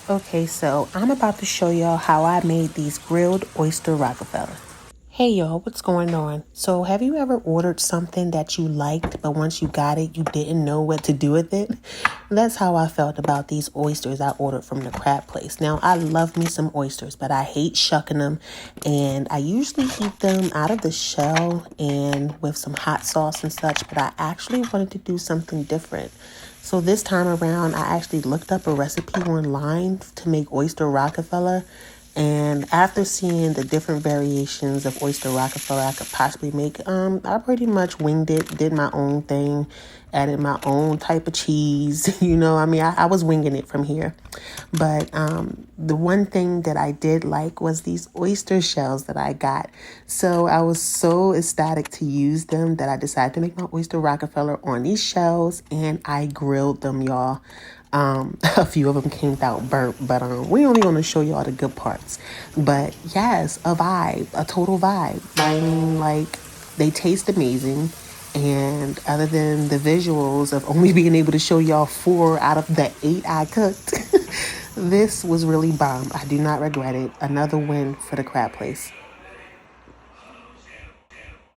Okay, so I'm about to show y'all how I made these grilled Oyster Rockefeller. Hey y'all, what's going on? So have you ever ordered something that you liked, but once you got it, you didn't know what to do with it? That's how I felt about these oysters I ordered from the crab place. Now, I love me some oysters, but I hate shucking them, and I usually eat them out of the shell and with some hot sauce and such, but I actually wanted to do something different. So this time around, I actually looked up a recipe online to make Oyster Rockefeller. And after seeing the different variations of Oyster Rockefeller I could possibly make, I pretty much winged it, did my own thing, added my own type of cheese. I was winging it from here. But the one thing that I did like was these oyster shells that I got. So I was so ecstatic to use them that I decided to make my Oyster Rockefeller on these shells, and I grilled them, y'all. A few of them came out burnt, but we only going to show y'all the good parts. But yes, a vibe, a total vibe. I mean, like, they taste amazing. And other than the visuals of only being able to show y'all 4 out of the 8 I cooked, this was really bomb. I do not regret it. Another win for the crab place.